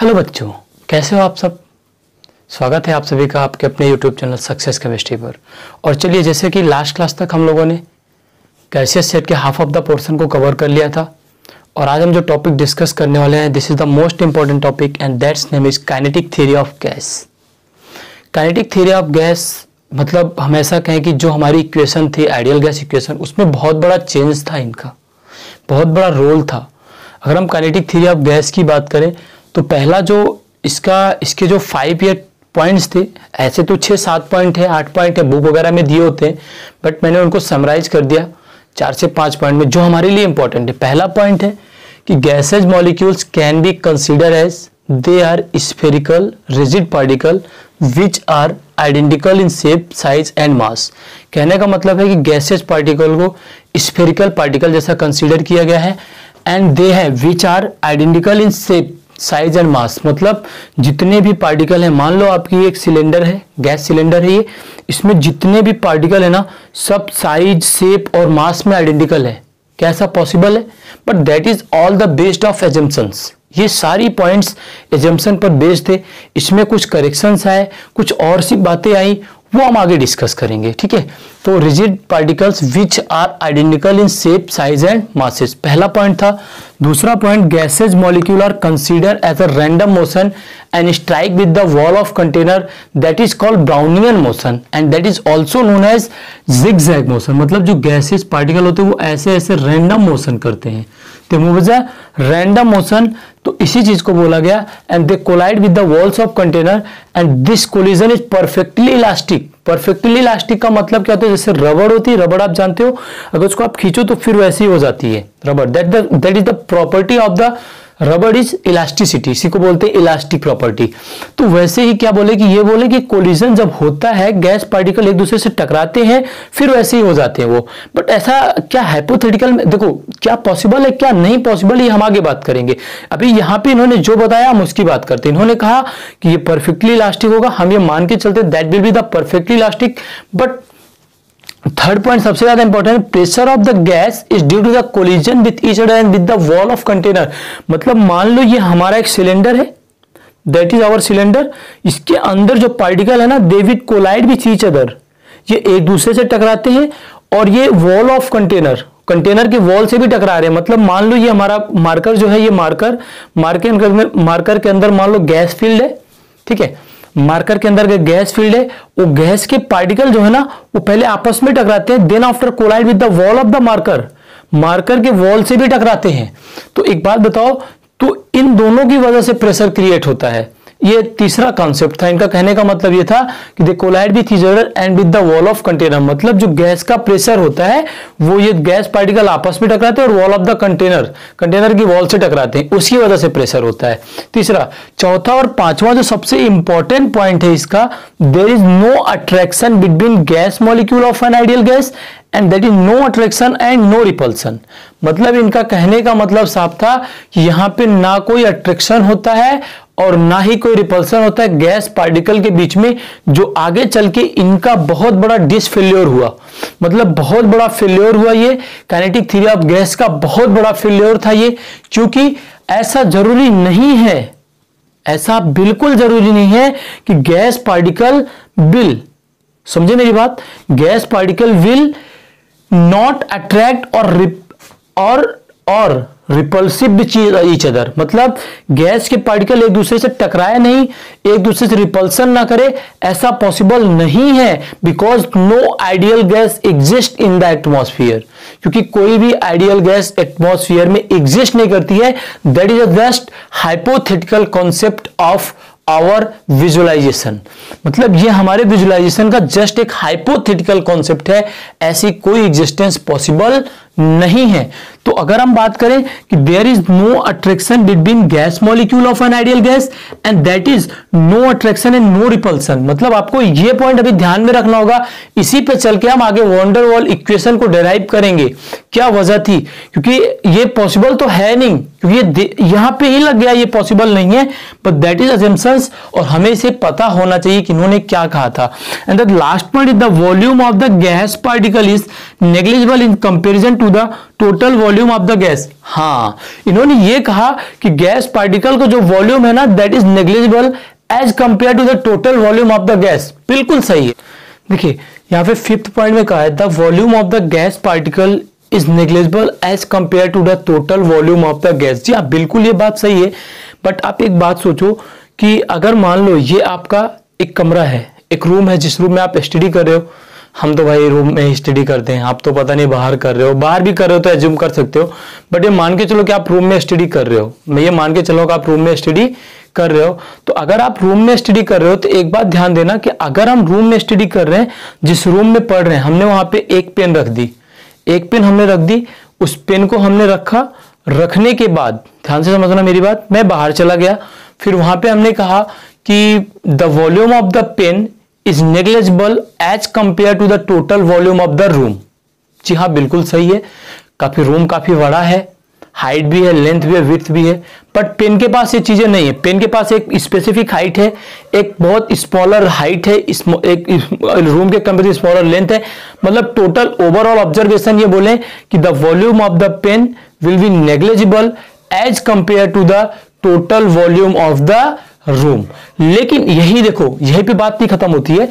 Hello बच्चों, कैसे हो आप सब। स्वागत है आप सभी का आपके अपने YouTube चैनल सक्सेस केमिस्ट्री पर। और चलिए, जैसे कि लास्ट क्लास तक हम लोगों ने गैसियस सेट के हाफ ऑफ द पोर्शन को कवर कर लिया था, और आज हम जो टॉपिक डिस्कस करने वाले हैं, this is the most important topic and that's name is kinetic theory of gas. Kinetic theory of gas मतलब हम ऐसा कहें कि जो हमारी इक्वेशन थी आइडियल गैस इक्वेशन, उसमें बहुत बड़ा चेंज था, इनका बहुत बड़ा रोल था। अगर हम काइनेटिक थ्योरी ऑफ गैस की बात करें तो पहला जो इसके जो 5 ईयर पॉइंट्स थे, ऐसे तो 6-7 पॉइंट है, 8 पॉइंट है, बुक वगैरह में दिए होते हैं, बट मैंने उनको समराइज कर दिया 4 से 5 पॉइंट में जो हमारे लिए इंपॉर्टेंट है। पहला पॉइंट है कि gases molecules can be consider as they are spherical rigid particle which are identical in shape, size and mass. कहने का मतलब है कि गैसेज पार्टिकल को स्फेरिकल पार्टिकल जैसा कंसीडर किया गया है, एंड दे है which are identical in shape, size and mass. मतलब जितने भी पार्टिकल हैं, मान लो आपकी एक सिलेंडर है, गैस सिलेंडर है ये, इसमें जितने भी पार्टिकल है ना, सब साइज, शेप और मास में आइडेंटिकल है। क्या ऐसा पॉसिबल है? But that is all the based of assumptions. ये सारी पॉइंट्स एजम्पशन पर बेस्ड थे। इसमें कुछ करेक्शंस आए, कुछ और सी बातें आई, वो हम आगे डिस्कस करेंगे, ठीक है। तो rigid particles which are identical in shape, size and masses, पहला पॉइंट था। दूसरा point, gases molecule are consider as a random motion and strike with the wall of container, that is called Brownian motion and that is also known as zigzag motion. मतलब जो gases particle होते हैं वो ऐसे ऐसे random motion करते हैं, तो मूव अ रैंडम मोशन, तो इसी चीज को बोला गया। And they collide with the walls of container and this collision is perfectly elastic. Perfectly elastic का मतलब क्या होता है? जैसे रबड़ होती है, रबड़ आप जानते हो, अगर उसको आप खींचो तो फिर वैसी हो जाती है रबड़। That is the property of the रबड़ इज इलास्टिसिटी, इसी को बोलते हैं इलास्टिक प्रॉपर्टी। तो वैसे ही क्या बोले कि ये बोले कि कोलिजन जब होता है, गैस पार्टिकल एक दूसरे से टकराते हैं, फिर वैसे ही हो जाते हैं वो। बट ऐसा क्या हाइपोथेटिकल में, देखो क्या पॉसिबल है क्या नहीं पॉसिबल, ये हम आगे बात करेंगे। अभी यहाँ पे इन्होंने जो बताया हम उसकी बात करते हैं। इन्होंने कहा कि ये परफेक्टली इलास्टिक होगा, हम ये मान के चलते that will be the perfectly elastic. But third point सबसे ज्यादा इंपॉर्टेंट है, pressure of the gas is due to the collision with each other and with the wall of container. मतलब मान लो ये हमारा एक सिलेंडर है, दैट इज आवर सिलेंडर, इसके अंदर जो पार्टिकल है ना, they will collide with each other, ये एक दूसरे से टकराते हैं, और ये वॉल ऑफ कंटेनर, कंटेनर के वॉल से भी टकरा रहे हैं। मतलब मान लो ये हमारा मार्कर जो है, ये मार्कर के अंदर मान लो गैस फील्ड है, ठीक है, मार्कर के अंदर गैस फील्ड है, वो गैस के पार्टिकल जो है ना, वो पहले आपस में टकराते हैं, then after collide with the wall of the marker, marker के वॉल से भी टकराते हैं। तो एक बात बताओ, तो इन दोनों की वजह से प्रेशर क्रिएट होता है। ये तीसरा कॉन्सेप्ट था इनका। कहने का मतलब ये था कि they collide with each other and with the wall of container. मतलब जो गैस का प्रेशर होता है वो ये गैस पार्टिकल आपस में टकराते हैं और वॉल ऑफ द कंटेनर की वॉल से टकराते हैं, उसकी वजह से प्रेशर होता है। तीसरा, चौथा और पांचवा जो सबसे इंपॉर्टेंट पॉइंट है इसका, there is no attraction between gas molecule of an ideal gas and that is no attraction and no repulsion. मतलब इनका कहने का मतलब साफ था कि यहां पे ना कोई अट्रैक्शन होता है और ना ही कोई रिपल्सन होता है गैस पार्टिकल के बीच में, जो आगे चल के इनका बहुत बड़ा डिसफेल्योर हुआ। मतलब बहुत बड़ा फेल्योर हुआ, ये काइनेटिक थ्योरी ऑफ गैस का बहुत बड़ा फेल्योर था ये। क्योंकि ऐसा जरूरी नहीं है, ऐसा बिल्कुल जरूरी नहीं है कि गैस पार्टिकल विल, समझे मेरी बात, gas particle will not attract और रिपल्सिव विद ईच अदर। मतलब गैस के पार्टिकल एक दूसरे से टकराए नहीं, एक दूसरे से रिपल्सन ना करे, ऐसा पॉसिबल नहीं है। Because no ideal gas exist in the atmosphere, क्योंकि कोई भी आइडियल गैस एटमॉस्फेयर में एग्जिस्ट नहीं करती है। That is just hypothetical concept of our visualization. मतलब ये हमारे विजुअलाइजेशन का जस्ट एक हाइपोथेटिकल कॉन्सेप्ट है, ऐसी कोई एग्जिस्टेंस पॉसिबल नहीं है। तो अगर हम बात करें कि there is no attraction between gas molecule of an ideal gas and that is no attraction and no repulsion, मतलब आपको ये पॉइंट अभी ध्यान में रखना होगा। इसी पे चल के हम आगे वॉन डेर वाल इक्वेशन को डेराइव करेंगे, क्या वजह थी, क्योंकि ये पॉसिबल तो है नहीं, क्योंकि यहां पे ही लग गया, ये पॉसिबल नहीं है, बट दैट इज अजम्पशंस, और हमें इसे पता होना चाहिए कि इन्होंने क्या कहा था। And the last point is the volume of the gas particle is negligible in comparison to to the total volume of the gas. हाँ, इन्होंने ये कहा कि गैस पार्टिकल का जो वॉल्यूम है ना that is negligible as compare to the total volume of the gas. बिल्कुल सही है। देखिए यहाँ पे 5th पॉइंट में कहा है the volume of the gas particle is negligible as compare to the total volume of the gas. जी हाँ, बिल्कुल ये बात सही है। बट आप एक बात सोचो कि अगर मान लो ये आपका एक कमरा है, एक रूम है जिस रूम में आप स्टडी कर रहे हो। हम तो भाई रूम में ही स्टडी करते हैं, आप तो पता नहीं बाहर कर रहे हो, बाहर भी कर रहे हो तो एज्यूम कर सकते हो। बट ये मान के चलो कि आप रूम में स्टडी कर रहे हो, मैं ये मान के चलो कि आप रूम में स्टडी कर रहे हो। तो अगर आप रूम में स्टडी कर रहे हो तो एक बात ध्यान देना कि अगर हम रूम में स्टडी कर रहे हैं, जिस रूम में पढ़ रहे हैं, हमने वहां पे एक पेन रख दी, एक पेन हमने रख दी, उस पेन को हमने रखा, रखने के बाद ध्यान से समझना मेरी बात, मैं बाहर चला गया, फिर वहां पे हमने कहा कि the volume of the pen is negligible as compare to the total volume of the room. जी हाँ, बिल्कुल सही है। काफी रूम काफी बड़ा है, हाइट भी है, लेंथ भी है, विड्थ भी है। बट पेन के पास ये चीजें नहीं है। पेन के पास एक स्पेसिफिक हाइट है, एक बहुत स्मॉलर हाइट है, एक रूम के कंपेयर स्मॉलर लेंथ है। मतलब टोटल ओवरऑल ऑब्जर्वेशन ये बोले कि the volume of the pen will be negligible as compare to the total volume of the room. लेकिन यही देखो, यही पे बात नहीं खत्म होती है।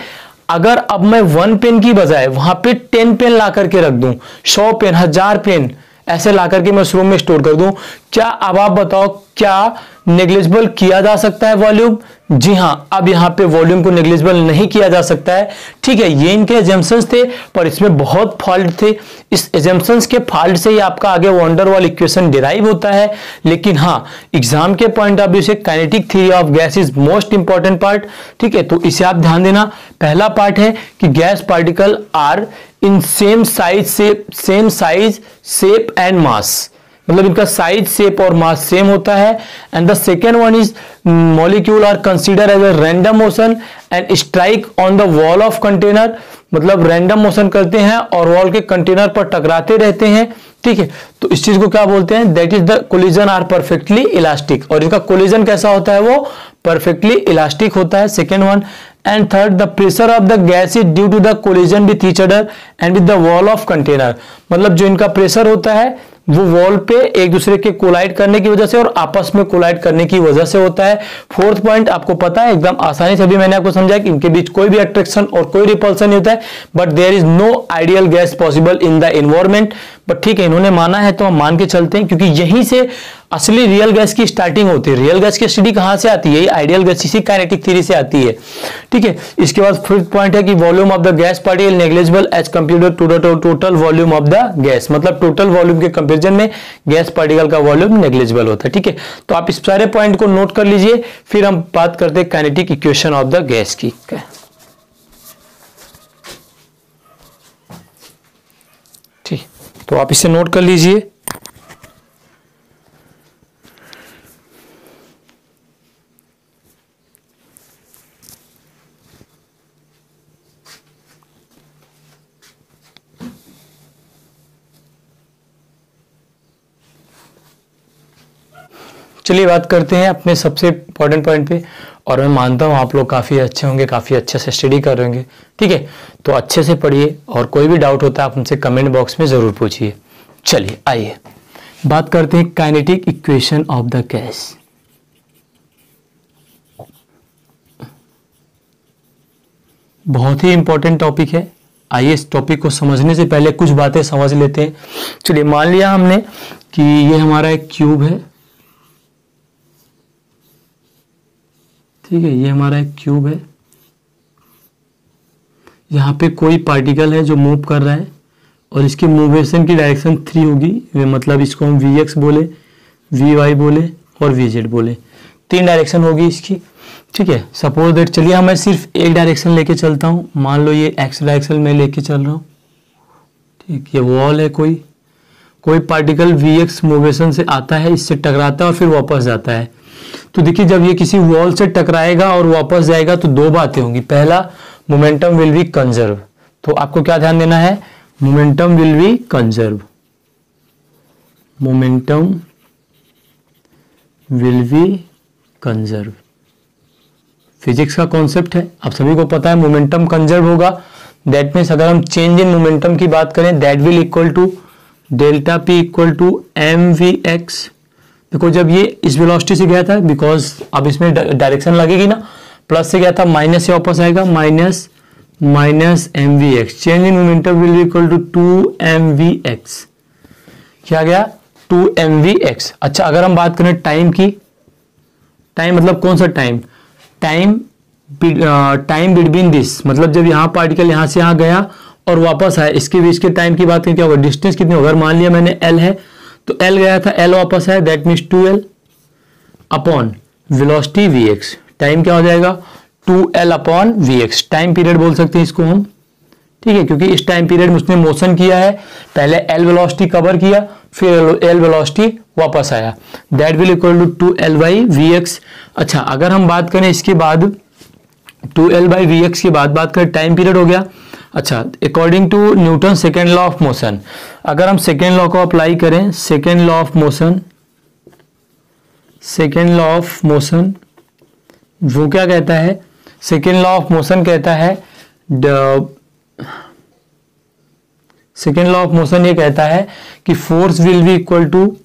अगर अब मैं 1 पेन की बजाय वहां पे 10 पेन ला करके रख दूं, 100 पेन, 1000 पेन ऐसे ला करके मैं उस रूम में स्टोर कर दूं, क्या अब आप बताओ क्या नेग्लिजिबल किया जा सकता है वॉल्यूम? जी हां, अब यहां पे वॉल्यूम को नेग्लिजिबल नहीं किया जा सकता है। ठीक है, ये इनके एजम्पशंस थे, पर इसमें बहुत फॉल्ट थे। इस एजम्पशंस के फॉल्ट से ही आपका आगे वॉन्डर वॉल इक्वेशन डिराइव होता है। लेकिन हाँ, एग्जाम के पॉइंट ऑफ व्यू से kinetic theory of gas is most important part. ठीक है, तो इसे आप ध्यान देना। पहला पार्ट है कि gas particle are in same size shape and mass, मतलब इनका साइज, शेप और मास सेम होता है। And the second one is molecule are consider as a random motion and strike on the wall of container, मतलब random motion करते हैं और wall के कंटेनर पर टकराते रहते हैं। ठीक है, तो इस चीज को क्या बोलते हैं? That is the collision are perfectly elastic. और इसका कोलिजन कैसा होता है? वो परफेक्टली इलास्टिक होता है, second one. And third, the pressure of the gas is due to the collision with each other and with the wall of container, मतलब जो इनका प्रेशर होता है वो वॉल पे एक दूसरे के कोलाइड करने की वजह से और आपस में कोलाइड करने की वजह से होता है। फोर्थ पॉइंट आपको पता है एकदम आसानी से, अभी मैंने आपको समझाया कि इनके बीच कोई भी अट्रैक्शन और कोई रिपल्सन नहीं होता है, but there is no ideal gas possible in the environment. But ठीक है, इन्होंने माना है तो हम मान के चलते हैं, क्योंकि यहीं से असली रियल गैस की स्टार्टिंग होती है। रियल गैस की स्टडी कहां से आती है? आइडियल गैस इसी काइनेटिक थ्योरी से आती है। ठीक है, इसके बाद फिफ्थ पॉइंट है कि volume of the gas particle negligible as compared to the total volume of the gas, मतलब टोटल वॉल्यूम के कंपैरिजन में गैस पार्टिकल का वॉल्यूम नेग्लिजिबल होता है। ठीक है, तो आप इस सारे पॉइंट को नोट कर लीजिए, फिर हम बात करते हैं kinetic equation of the gas की। ठीक, तो आप इसे नोट कर लीजिए। चलिए बात करते हैं अपने सबसे इंपॉर्टेंट पॉइंट पे, और मैं मानता हूँ आप लोग काफ़ी अच्छे होंगे, काफ़ी अच्छे से स्टडी कर रहे होंगे। ठीक है, तो अच्छे से पढ़िए और कोई भी डाउट होता है आप हमसे कमेंट बॉक्स में ज़रूर पूछिए। चलिए आइए बात करते हैं kinetic equation of the gas. बहुत ही इंपॉर्टेंट टॉपिक है। आइए इस टॉपिक को समझने से पहले कुछ बातें समझ लेते हैं। चलिए, मान लिया हमने कि ये हमारा एक क्यूब है। ठीक है, ये हमारा एक क्यूब है, यहाँ पे कोई पार्टिकल है जो मूव कर रहा है और इसकी मूवेशन की डायरेक्शन 3 होगी, मतलब इसको हम Vx बोले, Vy बोले और Vz बोले, 3 डायरेक्शन होगी इसकी। ठीक है, सपोज दैट, चलिए मैं सिर्फ एक डायरेक्शन लेके चलता हूँ। मान लो ये x डायरेक्शन में लेके चल रहा हूँ। ठीक, ये वॉल है, कोई पार्टिकल Vx मूवेशन से आता है, इससे टकराता है और फिर वापस जाता है। तो देखिए, जब ये किसी वॉल से टकराएगा और वापस जाएगा तो 2 बातें होंगी। पहला, मोमेंटम विल बी कंजर्व। तो आपको क्या ध्यान देना है? Momentum will be conserve, momentum will be conserve. Physics का कॉन्सेप्ट है, आप सभी को पता है, मोमेंटम कंजर्व होगा। दैट मीन्स अगर हम चेंज इन मोमेंटम की बात करें, that will equal to delta P equal to M V X. देखो जब ये इस वेलोसिटी से गया था, बिकॉज अब इसमें डायरेक्शन लगेगी ना, प्लस से गया था माइनस से वापस आएगा, minus minus M V X, change in momentum will be equal to 2mvx। क्या गया 2mvx। अच्छा अगर हम बात करें टाइम की, टाइम मतलब कौन सा टाइम, टाइम बिटवीन दिस, मतलब जब यहाँ पार्टिकल यहाँ से यहाँ गया और वापस आया, इसके बीच के टाइम की बात करें क्या होगा, डिस्टेंस कितनी होगा, अगर मान लिया मैंने l है तो l गया था, l वापस आया, that means 2l upon velocity vx। Time क्या हो जाएगा 2l upon vx, time period बोल सकते हैं इसको हम, ठीक है, क्योंकि इस टाइम पीरियड में उसने मोशन किया है, पहले l वेलोसिटी कवर किया, फिर l वेलोसिटी वापस आया, that will equal to 2l by vx। अच्छा अगर हम बात करें इसके बाद 2l बाई vx के बाद बात करें टाइम पीरियड हो गया। अच्छा according to Newton second law of motion, अगर हम सेकेंड लॉ को अप्लाई करें, second law of motion, second law of motion वो क्या कहता है, सेकेंड लॉ ऑफ मोशन कहता है, सेकेंड लॉ ऑफ मोशन ये कहता है कि force will be equal to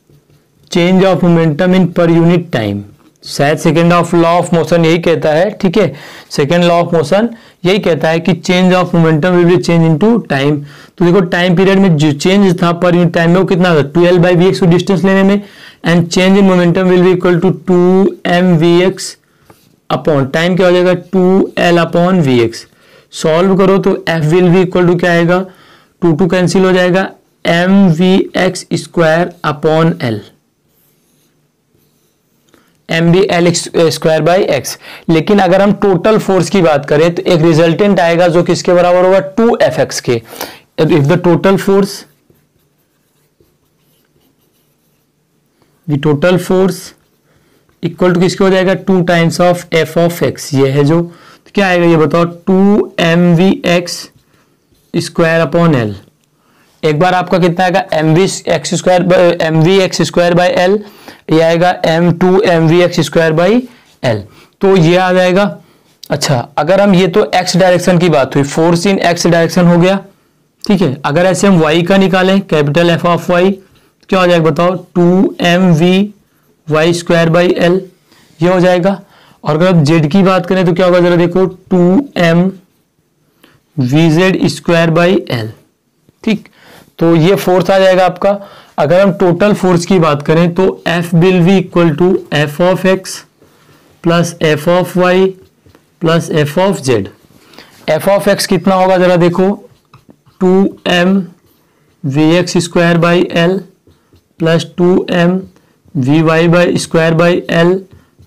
change of momentum in per unit time. शायद second of law of motion यही कहता है, ठीक है, सेकेंड लॉ ऑफ मोशन यही कहता है कि change of momentum will B change into time. तो देखो टाइम पीरियड में जो चेंज था पर यूनिट टाइम में वो कितना था 2l बाई वी एक्स को डिस्टेंस लेने में, and change in momentum will be equal to 2mvx upon time क्या हो जाएगा 2l अपॉन vx। सॉल्व करो तो f will be equal to क्या आएगा, 2 कैंसिल हो जाएगा, mvx square upon l, mvl square by X. लेकिन अगर हम टोटल फोर्स की बात करें तो एक रिजल्टेंट आएगा जो किसके बराबर होगा 2fx के। If the total force, the total force equal to किसके हो जाएगा 2 times of f of x, ये है जो, तो क्या आएगा ये बताओ 2mvx स्क्वायर अपॉन l। एक बार आपका कितना आएगा mvx स्क्वायर बाई l, ये आएगा m2mvx स्क्वायर बाई l, तो ये आ जाएगा। अच्छा अगर हम, ये तो x डायरेक्शन की बात हुई, फोर्स इन x डायरेक्शन हो गया, ठीक है। अगर ऐसे हम y का निकालें, कैपिटल F ऑफ y, क्या हो जाएगा बताओ 2mvy स्क्वायर बाई l, ये हो जाएगा। और अगर हम z की बात करें तो क्या होगा जरा देखो 2mvz स्क्वायर बाई l, ठीक, तो ये फोर्स आ जाएगा आपका। अगर हम टोटल फोर्स की बात करें तो F will be equal to f of x plus f of y plus f of z। f of x कितना होगा जरा देखो 2mvx square by l plus 2mvy by square by l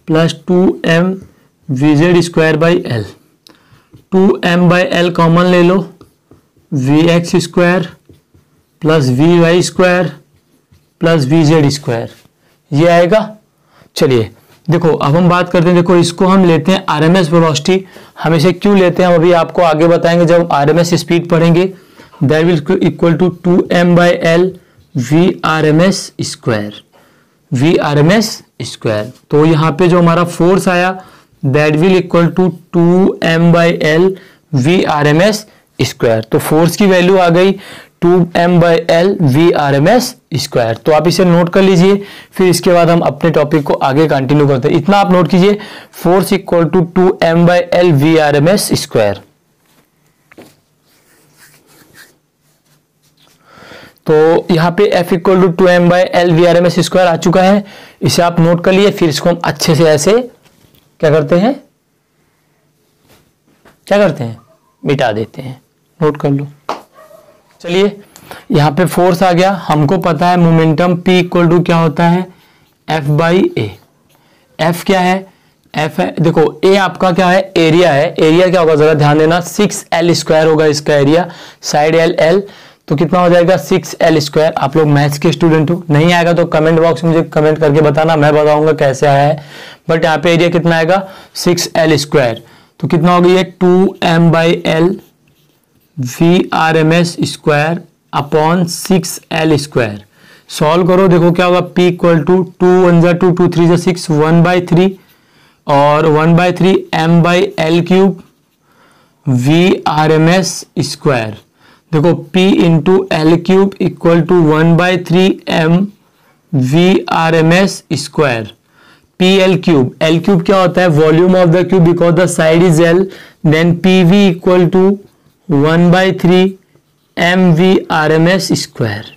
plus 2mvz square by l। 2m by l common ले लो, vx square plus vy square plus vz square, ये आएगा। चलिए देखो अब हम बात करते हैं, देखो इसको हम लेते हैं आरएमएस वेलोसिटी। हम इसे क्यों लेते हैं हम अभी आपको आगे बताएंगे जब हम आरएमएस स्पीड पढ़ेंगे। That will equal to 2m by l vrms square, vrms square. तो यहाँ पे जो हमारा फोर्स आया that will equal to 2m by l vrms square. तो फोर्स की वैल्यू आ गई 2m by l vrms square. तो आप इसे नोट कर लीजिए, फिर इसके बाद हम अपने टॉपिक को आगे कंटिन्यू करते हैं। इतना आप नोट कीजिए, force equal to 2m by l vrms square. तो यहाँ पे F equal to 2m by l vrms square आ चुका है, इसे आप नोट कर लिए। फिर इसको हम अच्छे से ऐसे क्या करते हैं, मिटा देते हैं, नोट कर लो। चलिए यहाँ पे फोर्स आ गया, हमको पता है मोमेंटम P इक्वल टू क्या होता है F बाई ए। F क्या है, F है, देखो A आपका क्या है, एरिया है। एरिया क्या होगा जरा ध्यान देना, 6l स्क्वायर होगा इसका एरिया, साइड l, तो कितना हो जाएगा 6l स्क्वायर। आप लोग मैथ्स के स्टूडेंट हो, नहीं आएगा तो कमेंट बॉक्स में मुझे कमेंट करके बताना, मैं बताऊंगा कैसे आया है। बट यहाँ पे एरिया कितना आएगा 6l स्क्वायर, तो कितना हो गया 2m by l vrms square upon 6l square. Solve करो, देखो क्या होगा P इक्वल टू 2 1 जा 2 2 3 जा 6 1 बाई 3 और 1 by 3 m by l cube vrms square. देखो P into L cube equal to 1/3 mVRMS square. P L cube क्या होता है? Volume of the cube because the side is L, then PV equal to 1/3 mVRMS square.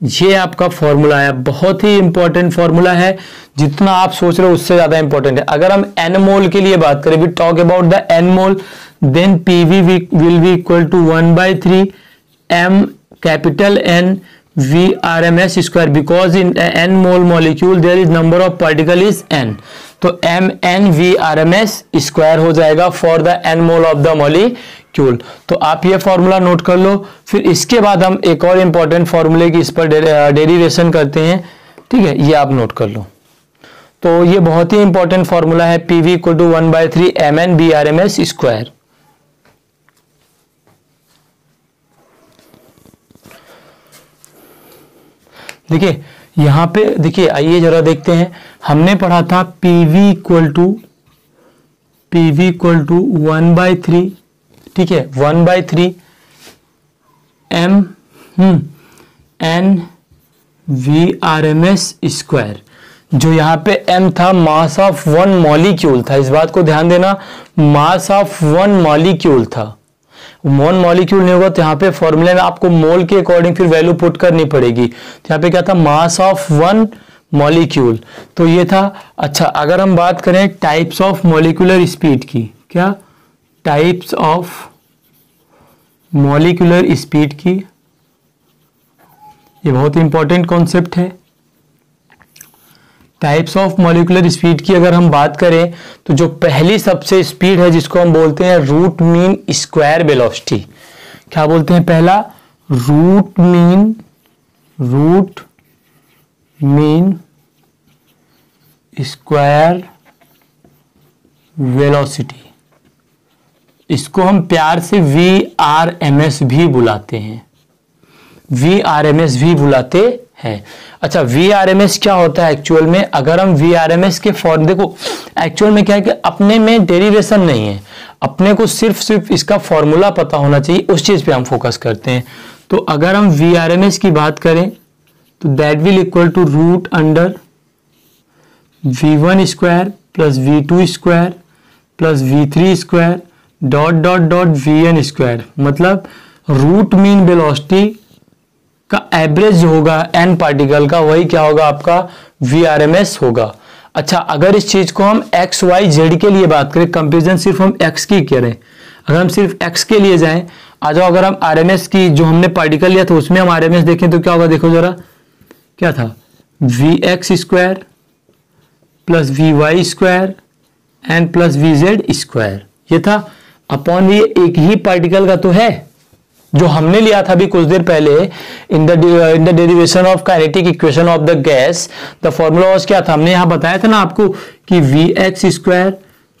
ये आपका formula है, बहुत ही important formula है, जितना आप सोच रहे हो उससे ज्यादा इंपॉर्टेंट है। अगर हम एन मोल के लिए बात करें, we talk about the N mole, then PV will be equal to 1/3 m capital N VRMS square, because in n mole molecule there is number of particle is n, तो mn VRMS square हो जाएगा for the n mole of the molecule. तो आप ये formula note कर लो। फिर इसके बाद हम एक और इंपॉर्टेंट फॉर्मूले की इस पर डेरिवेशन करते हैं, ठीक है, ये आप नोट कर लो। तो ये बहुत ही इंपॉर्टेंट फॉर्मूला है, PV equal to 1/3 mn VRMS square. देखिए यहां पे देखिए, आइए जरा देखते हैं। हमने पढ़ा था PV इक्वल टू 1/3, ठीक है, 1/3 m n VRMS स्क्वायर। जो यहाँ पे m था मास ऑफ वन मॉलिक्यूल था, इस बात को ध्यान देना, मास ऑफ वन मॉलिक्यूल था। वन मॉलिक्यूल नहीं होगा तो यहाँ पे फॉर्मूले में आपको मोल के अकॉर्डिंग फिर वैल्यू पुट करनी पड़ेगी। तो यहाँ पे क्या था? मास ऑफ वन मॉलिक्यूल, तो ये था। अच्छा, अगर हम बात करें टाइप्स ऑफ मॉलिक्यूलर स्पीड की, क्या टाइप्स ऑफ मॉलिक्यूलर स्पीड की, ये बहुत इंपॉर्टेंट कॉन्सेप्ट है। टाइप्स ऑफ मॉलिक्यूलर स्पीड की अगर हम बात करें तो जो पहली सबसे स्पीड है जिसको हम बोलते हैं रूट मीन स्क्वायर वेलोसिटी। क्या बोलते हैं? पहला रूट मीन स्क्वायर वेलोसिटी, इसको हम प्यार से VRMS भी बुलाते हैं, VRMS भी बुलाते हैं। अच्छा, VRMS क्या होता है एक्चुअल में? अगर हम VRMS के फॉर्म, देखो एक्चुअल में क्या है कि अपने में डेरिवेशन नहीं है, अपने को सिर्फ इसका फॉर्मूला पता होना चाहिए, उस चीज पे हम फोकस करते हैं। तो अगर हम VRMS की बात करें तो that will equal to root under V1 square plus V2 square plus V3 square dot dot dot VN square. मतलब रूट मीन वेलोसिटी का एवरेज जो होगा n पार्टिकल का, वही क्या होगा? आपका VRMS होगा। अच्छा, अगर इस चीज को हम x y z के लिए बात करें, कंपेरिजन सिर्फ हम x की करें, अगर हम सिर्फ x के लिए जाएं, आ जाओ, अगर हम RMS की जो हमने पार्टिकल लिया था उसमें हम RMS देखें तो क्या होगा? देखो जरा, क्या था? Vx square plus Vy square and plus VZ square, ये था अपॉन, ये एक ही पार्टिकल का तो है जो हमने लिया था अभी कुछ देर पहले in the derivation of kinetic equation of the gas. The formula was क्या था? हमने यहां बताया था ना आपको कि Vx square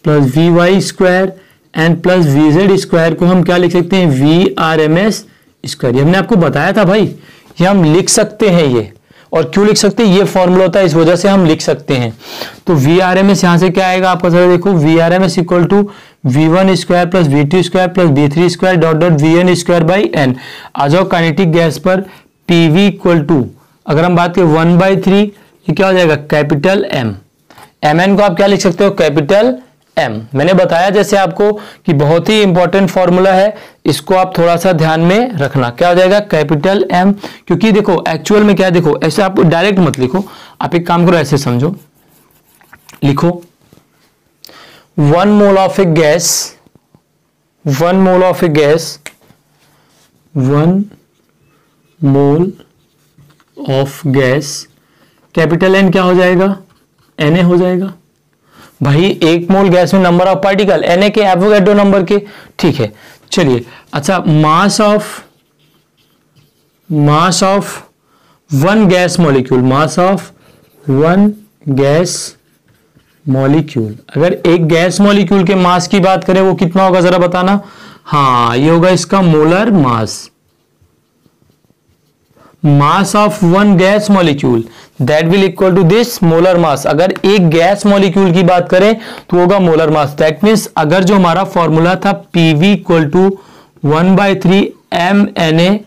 plus Vy square and plus VZ square को हम क्या लिख सकते हैं? VRMS square. ये हमने आपको बताया था भाई, ये हम लिख सकते हैं ये, और क्यों लिख सकते हैं? ये फॉर्मूला होता है, इस वजह से हम लिख सकते हैं। तो VRMS यहां से क्या आएगा आपका? जरा देखो, VRMS equal to V1 square plus V2 square plus V3 square dot dot VN square by N। आ जाओ काइनेटिक गैस पर, PV इक्वल टू, अगर हम बात करें 1/3, ये क्या हो जाएगा? Capital M। MN को आप क्या लिख सकते हो? Capital M। मैंने बताया जैसे आपको कि बहुत ही इंपॉर्टेंट फॉर्मूला है, इसको आप थोड़ा सा ध्यान में रखना। क्या हो जाएगा? Capital M। क्योंकि देखो एक्चुअल में क्या है, देखो ऐसे आप डायरेक्ट मत लिखो, आप एक काम करो, ऐसे समझो, लिखो 1 mole of A gas, 1 mole of A gas, 1 mole of gas, capital N क्या हो जाएगा? Na हो जाएगा। भाई एक मोल गैस में नंबर ऑफ पार्टिकल Na के, एवोगैड्रो नंबर के, ठीक है, चलिए। अच्छा, मास of one gas molecule, mass of one gas molecule, अगर एक गैस मॉलिक्यूल के मास की बात करें वो कितना होगा जरा बताना? हाँ, ये होगा इसका molar mass. Mass of one gas molecule that will equal to this molar mass. अगर एक गैस मॉलिक्यूल की बात करें तो होगा मोलर मास। दैट मीन्स अगर जो हमारा फॉर्मूला था PV equal to 1/3 mna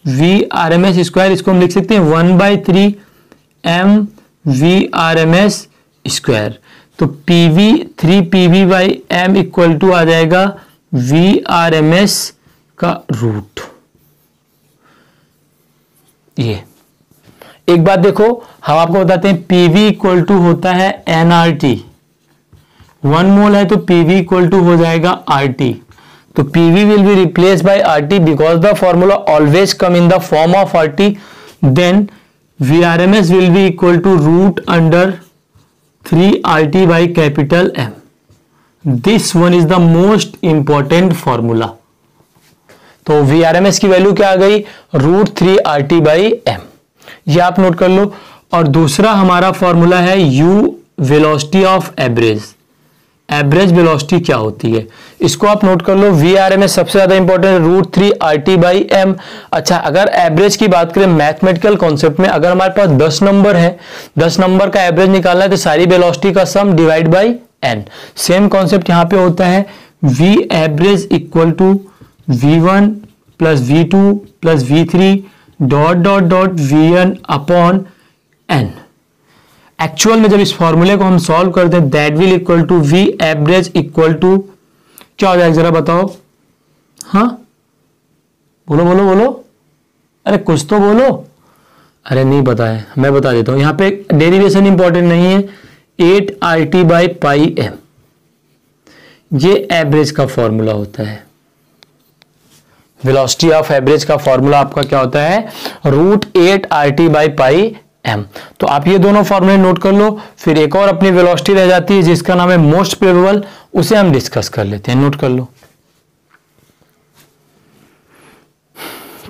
VRMS², इसको हम लिख सकते हैं 1/3 mVRMS²। तो PV 3PV/m इक्वल टू आ जाएगा VRMS का रूट। ये एक बात देखो, हम आपको बताते हैं PV इक्वल टू होता है nRT, 1 मोल है तो PV इक्वल टू हो जाएगा RT। तो PV will be replaced by RT because the formula always come in the form of RT. Then VRMS will be equal to root under 3 RT by capital M. This one is the most important formula. तो VRMS की value क्या आ गई, √3 RT by M। ये आप note कर लो। और दूसरा हमारा फॉर्मूला है U velocity of average. Average velocity क्या होती है, इसको आप नोट कर लो। VRMS सबसे ज्यादा इंपॉर्टेंट है, √3 RT by M। अच्छा, अगर एवरेज की बात करें मैथमेटिकल कॉन्सेप्ट में, अगर हमारे पास 10 नंबर है, 10 नंबर का एवरेज निकालना है तो सारी वेलोसिटी का sum divide by n। Same concept यहां पे होता है, V average equal to V1 plus V2 plus V3 dot dot dot Vn upon n। Actual में जब इस फॉर्मूले को हम सॉल्व करते हैं, that will equal to V average equal to क्या हो जाएगा, जरा बताओ। हाँ बोलो बोलो बोलो, अरे कुछ तो बोलो। अरे नहीं पता है, मैं बता देता हूं। यहां पे डेरिवेशन इंपॉर्टेंट नहीं है, 8 RT by pi m, ये एवरेज का फॉर्मूला होता है। वेलोसिटी ऑफ एवरेज का फॉर्मूला आपका क्या होता है, √8 RT by pi m। तो आप ये दोनों फॉर्मूले नोट कर लो। फिर एक और अपनी वेलोसिटी रह जाती है जिसका नाम है मोस्ट प्रोबेबल, उसे हम डिस्कस कर लेते हैं। नोट कर लो।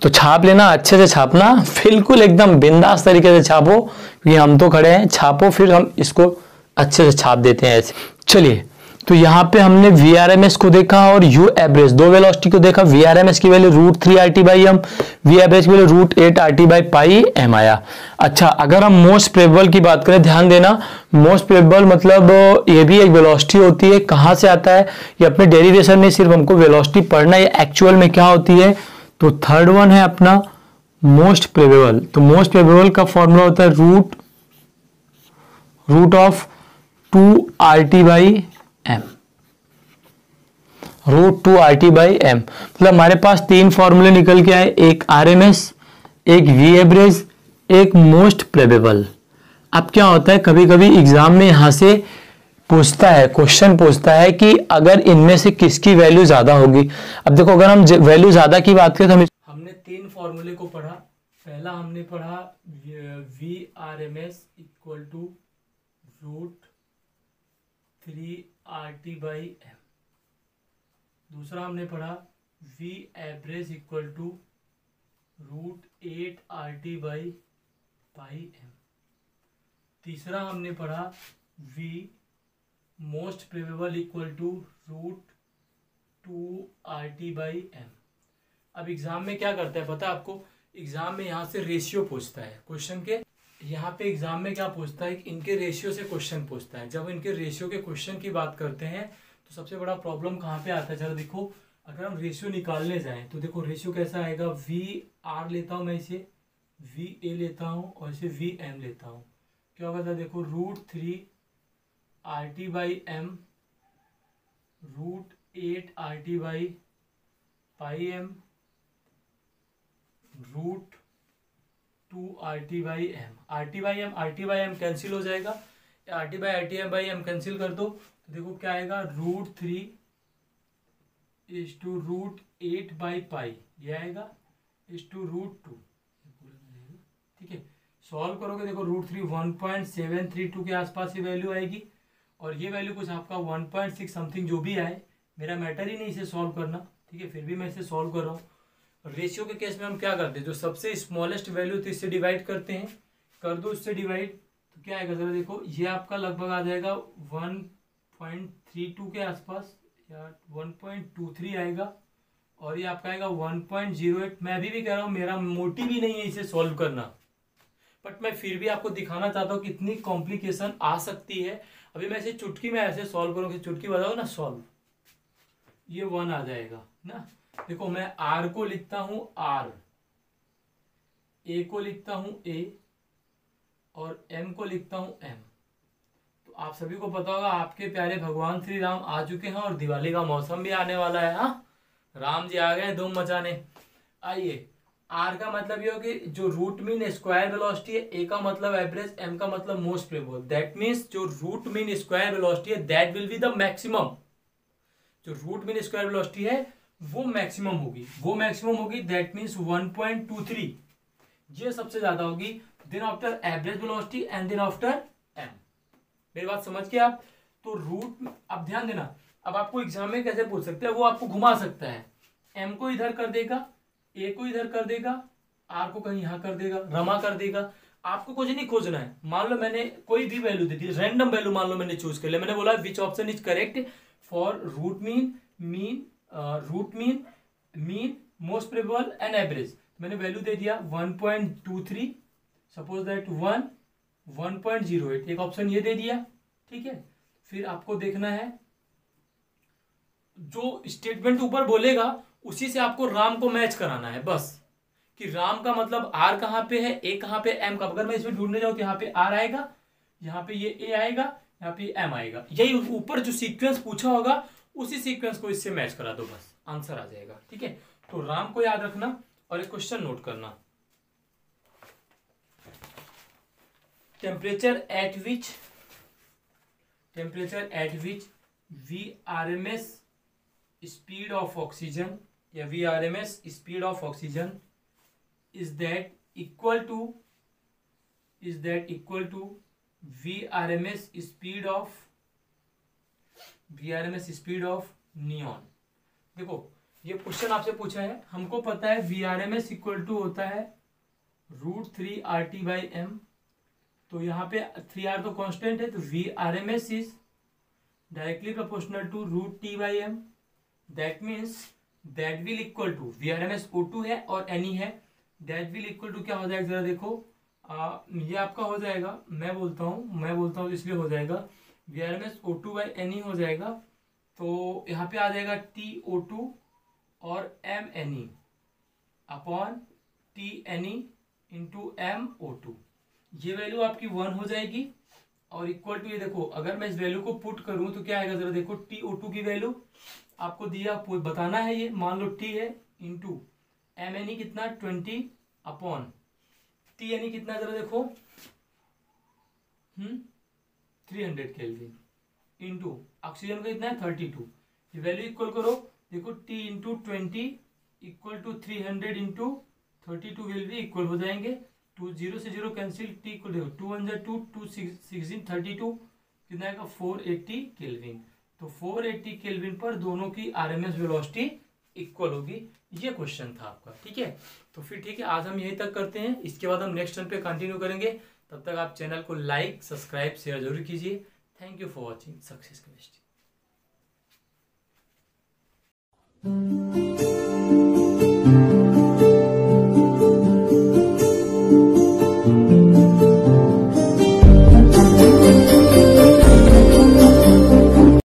तो छाप लेना, अच्छे से छापना, बिल्कुल एकदम बिंदास तरीके से छापो, क्योंकि हम तो खड़े हैं। छापो, फिर हम इसको अच्छे से छाप देते हैं ऐसे। चलिए, तो यहां पे हमने VRMS को देखा और U एवरेज, दो वेलोसिटी को देखा। VRMS की value √3 RT by m, V average की value √8 RT by pi m आया। अच्छा, अगर हम मोस्ट प्रोबेबल की बात करें, ध्यान देना, मोस्ट प्रोबेबल मतलब ये भी एक वेलोसिटी होती है। कहां से आता है, ये अपने डेरिवेशन में सिर्फ हमको वेलोसिटी पढ़ना है, एक्चुअल में क्या होती है। तो थर्ड वन है अपना मोस्ट प्रोबेबल। तो मोस्ट प्रोबेबल का फॉर्मूला होता है root of 2 RT by m, √2 RT by m। मतलब हमारे पास तीन फॉर्मूले निकल के आए, एक RMS, एक V एवरेज, एक मोस्ट प्रोबेबल। अब क्या होता है, कभी कभी एग्जाम में यहां से पूछता है, क्वेश्चन पूछता है कि अगर इनमें से किसकी वैल्यू ज्यादा होगी। अब देखो, अगर हम वैल्यू ज्यादा की बात करें तो हमने तीन फॉर्मूले को पढ़ा। पहला हमने पढ़ा VRMS equal to √3 RT by m। दूसरा हमने पढ़ा V average equal to √8 RT by pi m। तीसरा हमने पढ़ा V most probable equal to √2 RT by m। अब एग्जाम में क्या करता है पता है आपको, एग्जाम में यहाँ से रेशियो पूछता है क्वेश्चन के। यहाँ पे एग्जाम में क्या पूछता है, इनके रेशियो से क्वेश्चन पूछता है। जब इनके रेशियो के क्वेश्चन की बात करते हैं तो सबसे बड़ा प्रॉब्लम कहाँ पे आता है, जरा देखो। अगर हम रेशियो निकालने जाएं तो देखो रेशियो कैसा आएगा, VR लेता हूँ मैं, इसे VA लेता हूँ और इसे VM लेता हूँ। क्या होगा था, देखो √3 RT by m, √8 RT by pi m, √2 RT by m। RT by m cancel हो जाएगा, RT by m कैंसिल कर दो तो देखो क्या आएगा, √3 = √8 by pi, ये आएगा √2। ठीक है, सॉल्व करोगे देखो √3 1.732 के आसपास ये वैल्यू आएगी, और ये वैल्यू कुछ आपका 1.6 समथिंग जो भी आए, मेरा मैटर ही नहीं इसे सॉल्व करना। ठीक है, फिर भी मैं इसे सॉल्व कर रहा हूँ। रेशियो के केस में हम क्या करते हैं, जो सबसे स्मॉलेस्ट वैल्यू थी इससे डिवाइड करते हैं, कर दो इससे डिवाइड तो क्या आएगा, जरा देखो, ये आपका लगभग आ जाएगा 1.32 के आसपास या 1.23 आएगा, और ये आपका आएगा 1.08। मैं अभी भी कह रहा हूँ मेरा मोटिव ही नहीं है इसे सॉल्व करना, बट मैं फिर भी आपको दिखाना चाहता हूँ कि इतनी कॉम्प्लिकेशन आ सकती है। अभी मैं इसे चुटकी में ऐसे सॉल्व करूँगी, चुटकी बताओ ना सॉल्व, ये 1 आ जाएगा ना। देखो मैं R को लिखता हूं R, A को लिखता हूं A और M को लिखता हूं M। तो आप सभी को पता होगा आपके प्यारे भगवान श्री राम आ चुके हैं और दिवाली का मौसम भी आने वाला है। हाँ, राम जी आ गए धूम मचाने। आइए, आर का मतलब ये हो कि जो रूट मीन स्क्वायर वेलोसिटी है, ए का मतलब एवरेज, एम का मतलब मोस्ट प्रोबेबल। दैट मीन्स जो रूट मीन स्क्वायर वेलोसिटी है that will be the maximum. जो रूट मीन स्क्वायर वेलोसिटी है वो मैक्सिमम होगी, दैट मीन्स 1.23, ये सबसे ज्यादा होगी। Then after average velocity and then after M. मेरी बात समझ के आप? तो रूट, अब ध्यान देना, अब आपको एग्जाम में कैसे पूछ सकते हैं, वो आपको घुमा सकता है। एम को इधर कर देगा, ए को इधर कर देगा, आर को कहीं यहां कर देगा, रमा कर देगा। आपको कुछ नहीं खोजना है। मान लो मैंने कोई भी वैल्यू दे दी, रैंडम वैल्यू मान लो मैंने चूज कर लिया, मैंने बोला which option is correct for root mean mean most probable and average. मैंने वैल्यू दे दिया 1.23, सपोज दैट 1.08, एक ऑप्शन ये दे दिया। ठीक है, फिर आपको देखना है जो स्टेटमेंट ऊपर बोलेगा उसी से आपको राम को मैच कराना है बस, कि राम का मतलब आर कहां पे है, ए कहां पे, एम का। अगर मैं इसमें ढूंढने जाऊं तो यहाँ पे आर आएगा, यहाँ पे ये ए आएगा, यहाँ पे एम आएगा। यही ऊपर जो सीक्वेंस पूछा होगा उसी सीक्वेंस को इससे मैच करा दो, बस आंसर आ जाएगा। ठीक है, तो राम को याद रखना और एक क्वेश्चन नोट करना। Temperature at which VRMS speed of oxygen या VRMS speed of oxygen is that equal to VRMS speed of neon। देखो ये क्वेश्चन आपसे पूछा है, हमको पता है VRMS इक्वल टू होता है √3RT/m। तो यहाँ पे 3R तो कांस्टेंट है, तो VRMS is directly proportional to √T/m। That means that will equal to, VRMS O2 है और NE है, दैट विल इक्वल टू क्या हो जाएगा जरा देखो, ये आपका हो जाएगा, मैं बोलता हूँ इसलिए हो जाएगा VRMS O2/NE हो जाएगा। तो यहाँ पे आ जाएगा TO2 और MNE upon TNE into MO2। ये वैल्यू आपकी 1 हो जाएगी और इक्वल टू, ये देखो अगर मैं इस वैल्यू को पुट करूं तो क्या आएगा जरा देखो, TO2 की वैल्यू आपको दिया, बताना है ये, मान लो T है इंटू MNE कितना 20 अपॉन TNE कितना जरा देखो 300 केल्विन इंटू ऑक्सीजन का कितना है 32। ये वैल्यू इक्वल करो, देखो T into 20 equal to 300 into 32 will भी इक्वल हो जाएंगे। 0 से 0 कैंसिल, T इक्वल देखो 2 1 2 2 16 32 कितना आएगा 480 केल्विन। तो 480 केल्विन पर दोनों की RMS वेलोसिटी इक्वल होगी। ये क्वेश्चन था आपका। ठीक है, तो फिर ठीक है, आज हम यहीं तक करते हैं, इसके बाद हम नेक्स्ट टर्न पे कंटिन्यू करेंगे। तब तक आप चैनल को लाइक सब्सक्राइब शेयर जरूर कीजिए। Thank you for watching success chemistry.